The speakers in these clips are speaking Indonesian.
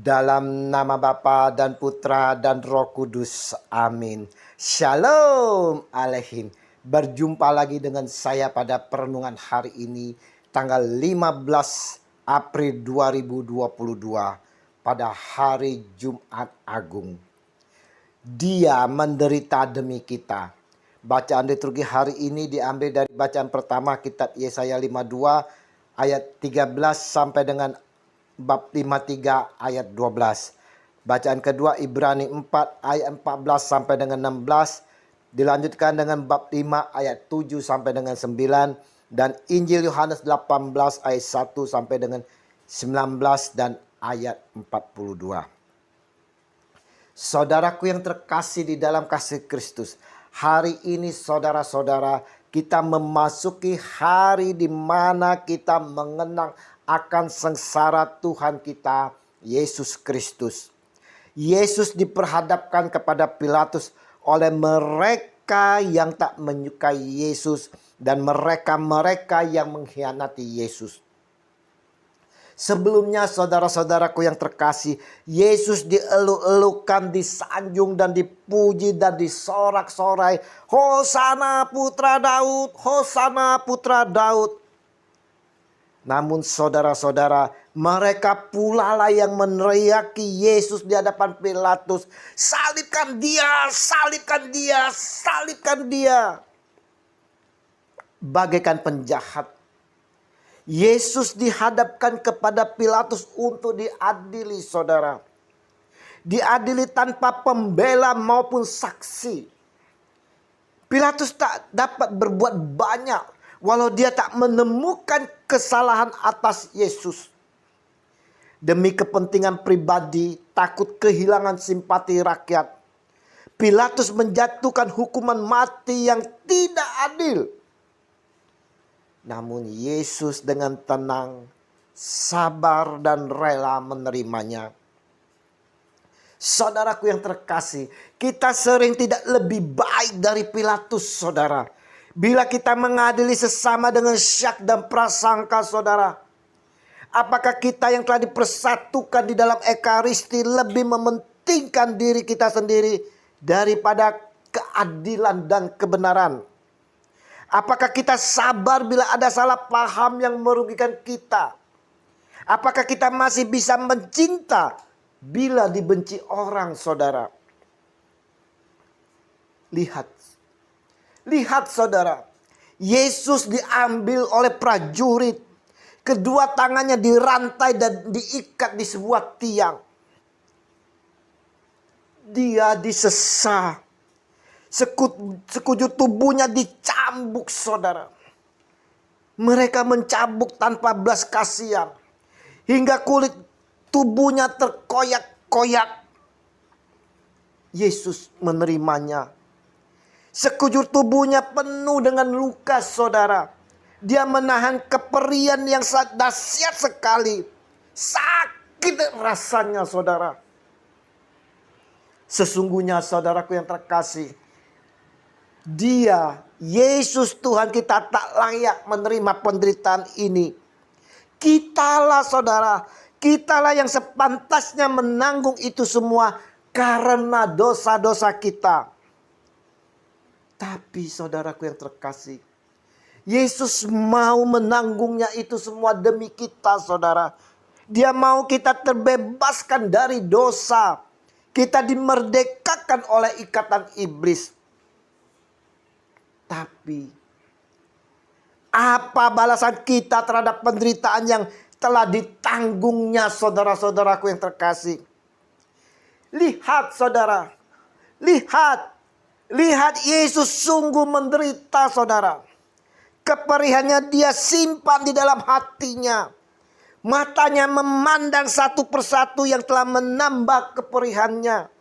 Dalam nama Bapa dan Putra dan Roh Kudus. Amin. Shalom Aleihim. Berjumpa lagi dengan saya pada perenungan hari ini, tanggal 15 April 2022, pada hari Jumat Agung. Dia menderita demi kita. Bacaan liturgi hari ini diambil dari bacaan pertama kitab Yesaya 52 ayat 13 sampai dengan bab 53 ayat 12. Bacaan kedua Ibrani 4 ayat 14 sampai dengan 16. Dilanjutkan dengan bab 5 ayat 7 sampai dengan 9. Dan Injil Yohanes 18 ayat 1 sampai dengan 19 dan ayat 42. Saudaraku yang terkasih di dalam kasih Kristus, hari ini saudara-saudara, kita memasuki hari di mana kita mengenang akan sengsara Tuhan kita, Yesus Kristus. Yesus diperhadapkan kepada Pilatus oleh mereka yang tak menyukai Yesus dan mereka-mereka yang mengkhianati Yesus. Sebelumnya saudara-saudaraku yang terkasih, Yesus dieluk-elukan, disanjung dan dipuji dan disorak-sorai. Hosana putra Daud, Hosana putra Daud. Namun saudara-saudara, mereka pula lah yang meneriaki Yesus di hadapan Pilatus. Salibkan dia, salibkan dia, salibkan dia. Bagaikan penjahat, Yesus dihadapkan kepada Pilatus untuk diadili, saudara. Diadili tanpa pembela maupun saksi. Pilatus tak dapat berbuat banyak walau dia tak menemukan kesalahan atas Yesus. Demi kepentingan pribadi, takut kehilangan simpati rakyat, Pilatus menjatuhkan hukuman mati yang tidak adil. Namun Yesus dengan tenang, sabar dan rela menerimanya. Saudaraku yang terkasih, kita sering tidak lebih baik dari Pilatus, saudara. Bila kita mengadili sesama dengan syak dan prasangka, saudara. Apakah kita yang telah dipersatukan di dalam Ekaristi lebih mementingkan diri kita sendiri daripada keadilan dan kebenaran? Apakah kita sabar bila ada salah paham yang merugikan kita? Apakah kita masih bisa mencinta bila dibenci orang, saudara? Lihat saudara, Yesus diambil oleh prajurit. Kedua tangannya dirantai dan diikat di sebuah tiang. Dia disesah. Sekujur tubuhnya dicambuk, saudara. Mereka mencambuk tanpa belas kasihan. Hingga kulit tubuhnya terkoyak-koyak. Yesus menerimanya. Sekujur tubuhnya penuh dengan luka, saudara. Dia menahan keperian yang sangat dahsyat sekali. Sakit rasanya, saudara. Sesungguhnya saudaraku yang terkasih, Dia, Yesus Tuhan kita, tak layak menerima penderitaan ini. Kitalah saudara, kitalah yang sepantasnya menanggung itu semua karena dosa-dosa kita. Tapi saudaraku yang terkasih, Yesus mau menanggungnya itu semua demi kita, saudara. Dia mau kita terbebaskan dari dosa. Kita dimerdekakan oleh ikatan iblis. Tapi apa balasan kita terhadap penderitaan yang telah ditanggungnya, saudara-saudaraku yang terkasih? Lihat saudara, lihat Yesus sungguh menderita, saudara. Keperihannya dia simpan di dalam hatinya. Matanya memandang satu persatu yang telah menambah keperihannya.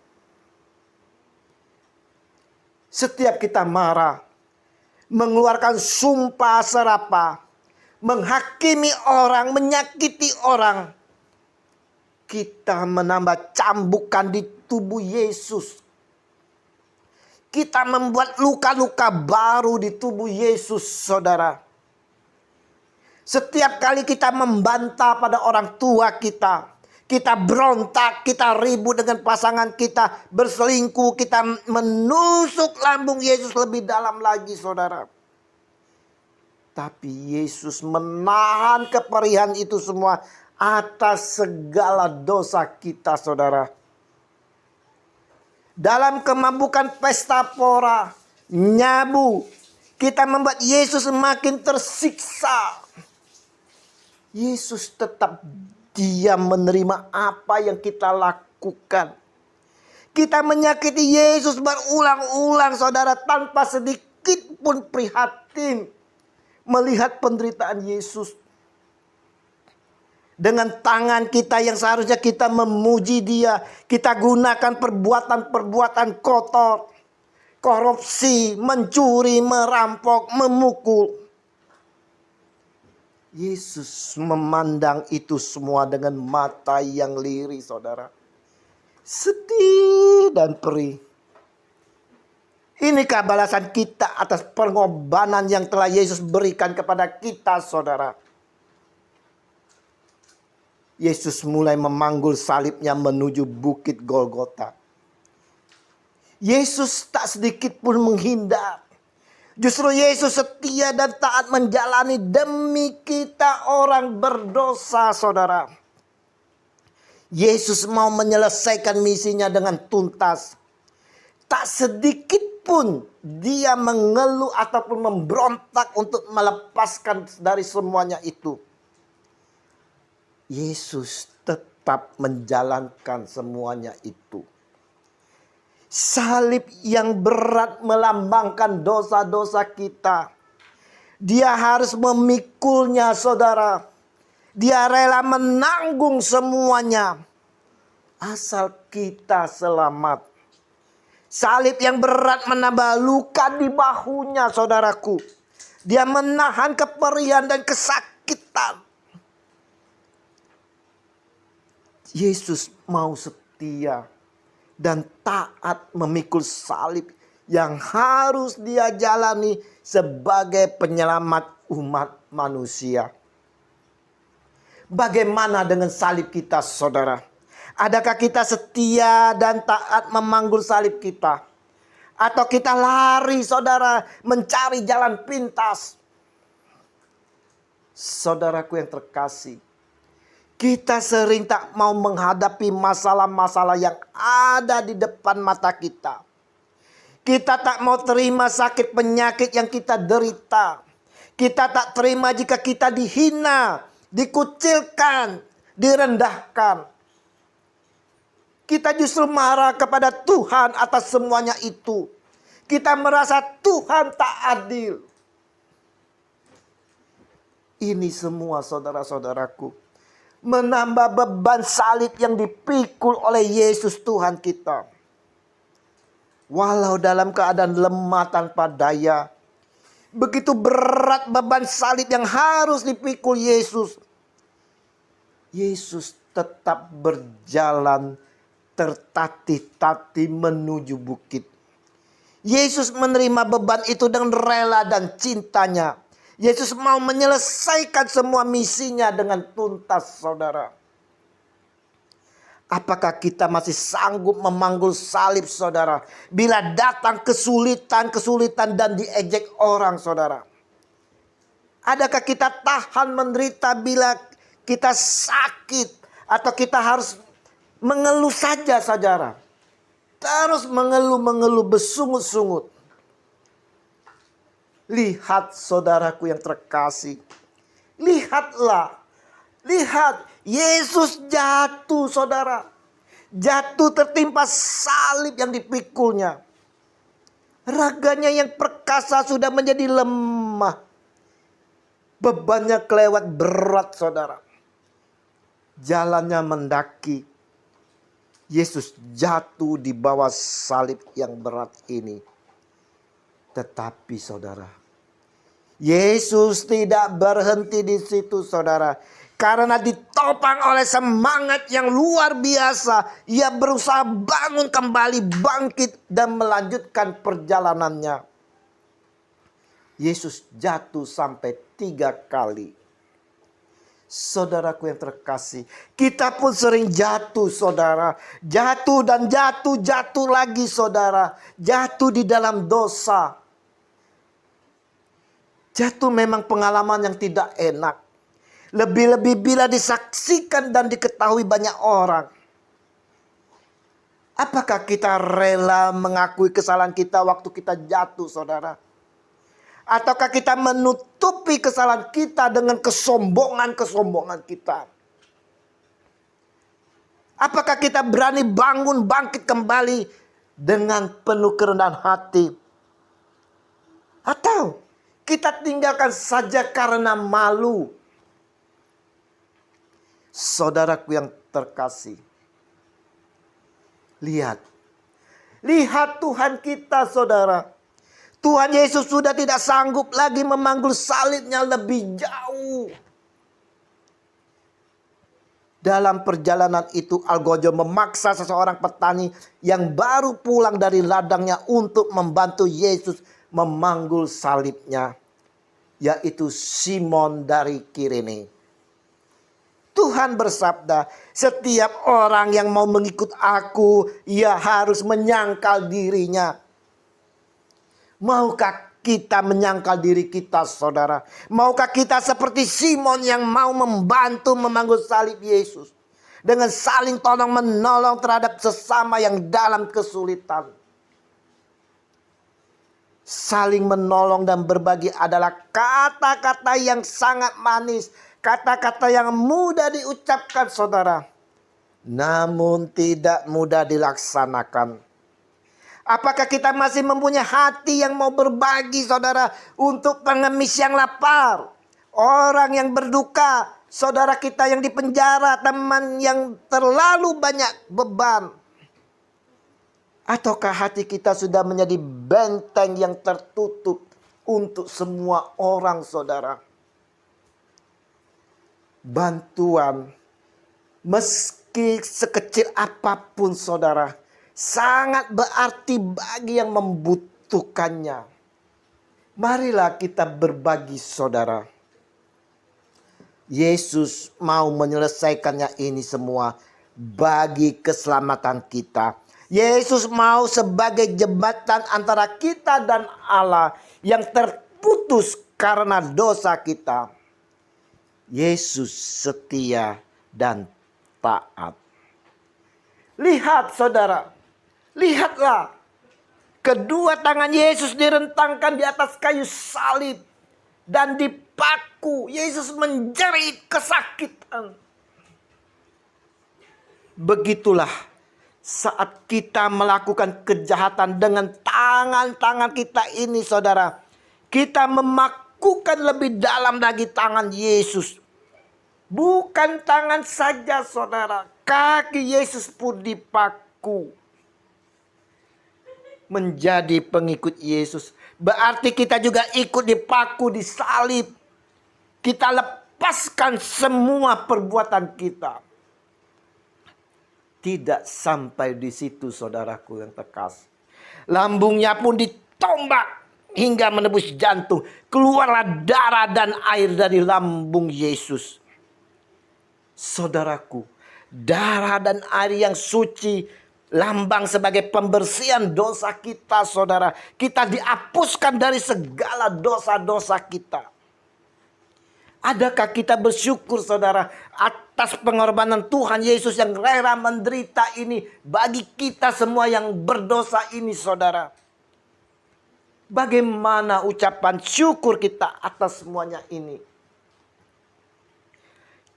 Setiap kita marah, mengeluarkan sumpah serapah, menghakimi orang, menyakiti orang, kita menambah cambukan di tubuh Yesus. Kita membuat luka-luka baru di tubuh Yesus, saudara. Setiap kali kita membantah pada orang tua kita, kita berontak, kita ribut dengan pasangan kita, berselingkuh, kita menusuk lambung Yesus lebih dalam lagi, saudara. Tapi Yesus menahan keperihan itu semua atas segala dosa kita, saudara. Dalam kemampukan pesta pora, nyabu, kita membuat Yesus semakin tersiksa. Yesus tetap diam menerima apa yang kita lakukan. Kita menyakiti Yesus berulang-ulang, saudara, tanpa sedikit pun prihatin melihat penderitaan Yesus. Dengan tangan kita yang seharusnya kita memuji Dia, kita gunakan perbuatan-perbuatan kotor, korupsi, mencuri, merampok, memukul. Yesus memandang itu semua dengan mata yang lirih, saudara. Sedih dan perih. Inikah balasan kita atas pengorbanan yang telah Yesus berikan kepada kita, saudara. Yesus mulai memanggul salibnya menuju bukit Golgota. Yesus tak sedikit pun menghindar. Justru Yesus setia dan taat menjalani demi kita orang berdosa, saudara. Yesus mau menyelesaikan misinya dengan tuntas. Tak sedikit pun Dia mengeluh ataupun memberontak untuk melepaskan dari semuanya itu. Yesus tetap menjalankan semuanya itu. Salib yang berat melambangkan dosa-dosa kita. Dia harus memikulnya, saudara. Dia rela menanggung semuanya. Asal kita selamat. Salib yang berat menambah luka di bahunya, saudaraku. Dia menahan keperihan dan kesakitan. Yesus mau setia dan taat memikul salib yang harus Dia jalani sebagai penyelamat umat manusia. Bagaimana dengan salib kita, saudara? Adakah kita setia dan taat memanggul salib kita? Atau kita lari, saudara, mencari jalan pintas? Saudaraku yang terkasih, kita sering tak mau menghadapi masalah-masalah yang ada di depan mata kita. Kita tak mau terima sakit penyakit yang kita derita. Kita tak terima jika kita dihina, dikucilkan, direndahkan. Kita justru marah kepada Tuhan atas semuanya itu. Kita merasa Tuhan tak adil. Ini semua, saudara-saudaraku, menambah beban salib yang dipikul oleh Yesus Tuhan kita. Walau dalam keadaan lemah tanpa daya, begitu berat beban salib yang harus dipikul Yesus. Yesus tetap berjalan tertatih-tatih menuju bukit. Yesus menerima beban itu dengan rela dan cintanya. Yesus mau menyelesaikan semua misinya dengan tuntas, saudara. Apakah kita masih sanggup memanggul salib, saudara? Bila datang kesulitan dan diejek orang, saudara. Adakah kita tahan menderita bila kita sakit? Atau kita harus mengeluh saja, saudara? Terus mengeluh, bersungut-sungut. Lihat, saudaraku yang terkasih. Lihatlah. Lihat, Yesus jatuh, saudara. Jatuh tertimpa salib yang dipikulnya. Raganya yang perkasa sudah menjadi lemah. Bebannya kelewat berat, saudara. Jalannya mendaki. Yesus jatuh di bawah salib yang berat ini. Tetapi, saudara, Yesus tidak berhenti di situ, saudara. Karena ditopang oleh semangat yang luar biasa, Ia berusaha bangun kembali, bangkit dan melanjutkan perjalanannya. Yesus jatuh sampai 3 kali. Saudaraku yang terkasih, kita pun sering jatuh, saudara. Jatuh dan jatuh, jatuh lagi, saudara. Jatuh di dalam dosa. Jatuh memang pengalaman yang tidak enak. Lebih-lebih bila disaksikan dan diketahui banyak orang. Apakah kita rela mengakui kesalahan kita waktu kita jatuh, saudara? Ataukah kita menutupi kesalahan kita dengan kesombongan-kesombongan kita? Apakah kita berani bangun bangkit kembali dengan penuh kerendahan hati? Atau kita tinggalkan saja karena malu? Saudaraku yang terkasih, lihat Tuhan kita, saudara. Tuhan Yesus sudah tidak sanggup lagi memanggul salibnya lebih jauh. Dalam perjalanan itu algojo memaksa seseorang petani yang baru pulang dari ladangnya untuk membantu Yesus memanggul salibnya, yaitu Simon dari Kirene. Tuhan bersabda, setiap orang yang mau mengikut aku, ia harus menyangkal dirinya. Maukah kita menyangkal diri kita, saudara? Maukah kita seperti Simon yang mau membantu memanggul salib Yesus? Dengan saling tolong menolong terhadap sesama yang dalam kesulitan. Saling menolong dan berbagi adalah kata-kata yang sangat manis. Kata-kata yang mudah diucapkan, saudara. Namun tidak mudah dilaksanakan. Apakah kita masih mempunyai hati yang mau berbagi, saudara, untuk pengemis yang lapar, orang yang berduka, saudara kita yang dipenjara, teman yang terlalu banyak beban? Ataukah hati kita sudah menjadi benteng yang tertutup untuk semua orang, saudara? Bantuan, meski sekecil apapun, saudara, sangat berarti bagi yang membutuhkannya. Marilah kita berbagi, saudara. Yesus mau menyelesaikannya ini semua bagi keselamatan kita. Yesus mau sebagai jembatan antara kita dan Allah yang terputus karena dosa kita. Yesus setia dan taat. Lihat, saudara. Lihatlah, kedua tangan Yesus direntangkan di atas kayu salib dan dipaku. Yesus menjerit kesakitan. Begitulah saat kita melakukan kejahatan dengan tangan-tangan kita ini, saudara. Kita memakukan lebih dalam lagi tangan Yesus. Bukan tangan saja, saudara. Kaki Yesus pun dipaku. Menjadi pengikut Yesus berarti kita juga ikut dipaku, disalib. Kita lepaskan semua perbuatan kita. Tidak sampai di situ, saudaraku yang terkasih. Lambungnya pun ditombak hingga menembus jantung. Keluarlah darah dan air dari lambung Yesus. Saudaraku, darah dan air yang suci, lambang sebagai pembersihan dosa kita, saudara. Kita dihapuskan dari segala dosa-dosa kita. Adakah kita bersyukur, saudara, atas pengorbanan Tuhan Yesus yang rela menderita ini bagi kita semua yang berdosa ini, saudara? Bagaimana ucapan syukur kita atas semuanya ini?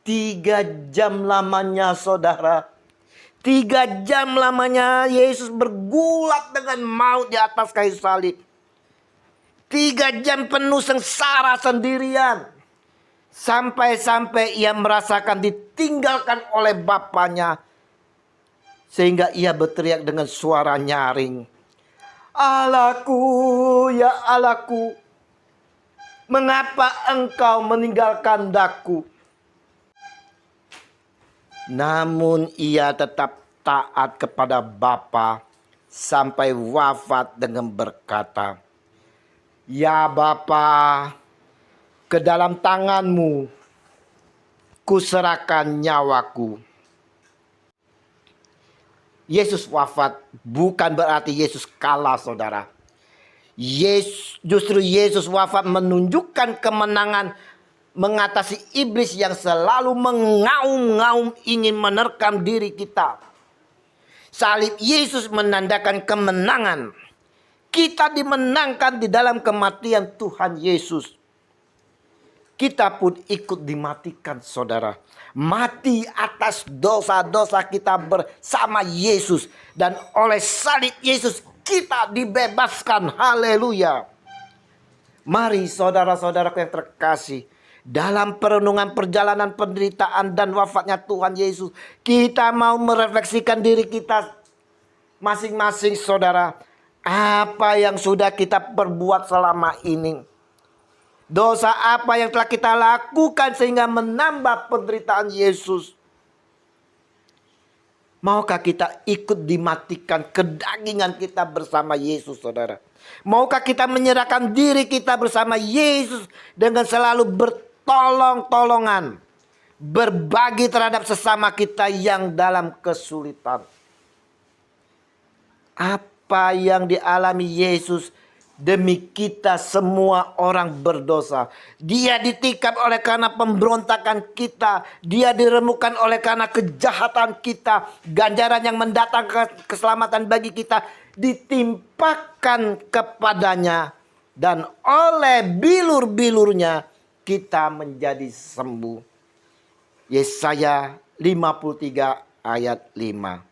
3 jam lamanya, saudara. 3 jam lamanya Yesus bergulat dengan maut di atas kayu salib. 3 jam penuh sengsara sendirian. Sampai-sampai ia merasakan ditinggalkan oleh Bapaknya. Sehingga ia berteriak dengan suara nyaring. Allahku, ya Allahku, mengapa engkau meninggalkan daku? Namun ia tetap taat kepada Bapa sampai wafat dengan berkata, Ya Bapa, ke dalam tanganmu kuserahkan nyawaku. Yesus wafat bukan berarti Yesus kalah, saudara. Justru Yesus wafat menunjukkan kemenangan mengatasi iblis yang selalu mengaum-ngaum ingin menerkam diri kita. Salib Yesus menandakan kemenangan. Kita dimenangkan di dalam kematian Tuhan Yesus. Kita pun ikut dimatikan, saudara. Mati atas dosa-dosa kita bersama Yesus. Dan oleh salib Yesus kita dibebaskan. Haleluya. Mari saudara-saudaraku yang terkasih, dalam perenungan perjalanan penderitaan dan wafatnya Tuhan Yesus, kita mau merefleksikan diri kita masing-masing, saudara. Apa yang sudah kita perbuat selama ini? Dosa apa yang telah kita lakukan sehingga menambah penderitaan Yesus? Maukah kita ikut dimatikan kedagingan kita bersama Yesus, saudara? Maukah kita menyerahkan diri kita bersama Yesus dengan selalu bertolong-tolongan, berbagi terhadap sesama kita yang dalam kesulitan? Apa yang dialami Yesus demi kita semua orang berdosa. Dia ditikam oleh karena pemberontakan kita. Dia diremukkan oleh karena kejahatan kita. Ganjaran yang mendatangkan keselamatan bagi kita ditimpakan kepadanya. Dan oleh bilur-bilurnya kita menjadi sembuh. Yesaya 53 ayat 5.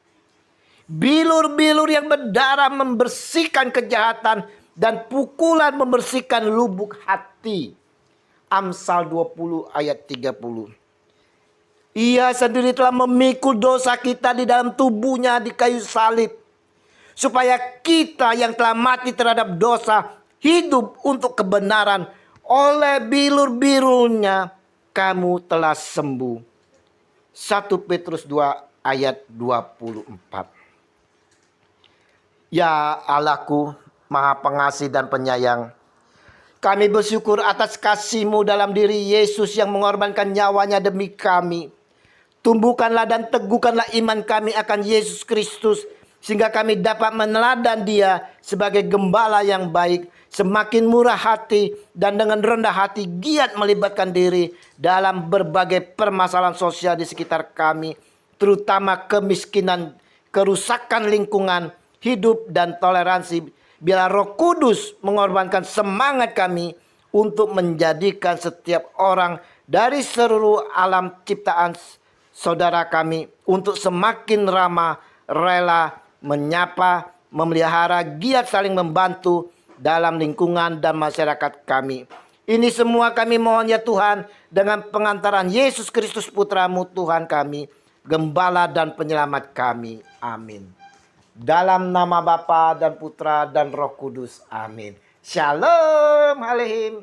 Bilur-bilur yang berdarah membersihkan kejahatan dan pukulan membersihkan lubuk hati. Amsal 20 ayat 30. Ia sendiri telah memikul dosa kita di dalam tubuhnya di kayu salib, supaya kita yang telah mati terhadap dosa hidup untuk kebenaran. Oleh bilur-bilurnya kamu telah sembuh. 1 Petrus 2 ayat 24. Ya Allahku, Maha Pengasih dan Penyayang, kami bersyukur atas kasih-Mu dalam diri Yesus yang mengorbankan nyawanya demi kami. Tumbuhkanlah dan teguhkanlah iman kami akan Yesus Kristus, sehingga kami dapat meneladan Dia sebagai gembala yang baik, semakin murah hati dan dengan rendah hati giat melibatkan diri dalam berbagai permasalahan sosial di sekitar kami, terutama kemiskinan, kerusakan lingkungan hidup dan toleransi. Biarlah Roh Kudus mengorbankan semangat kami untuk menjadikan setiap orang dari seluruh alam ciptaan saudara kami untuk semakin ramah, rela, menyapa, memelihara, giat saling membantu dalam lingkungan dan masyarakat kami. Ini semua kami mohon ya Tuhan, dengan pengantaran Yesus Kristus Putra-Mu Tuhan kami, Gembala dan Penyelamat kami. Amin. Dalam nama Bapa dan Putra dan Roh Kudus. Amin. Shalom Aleichem.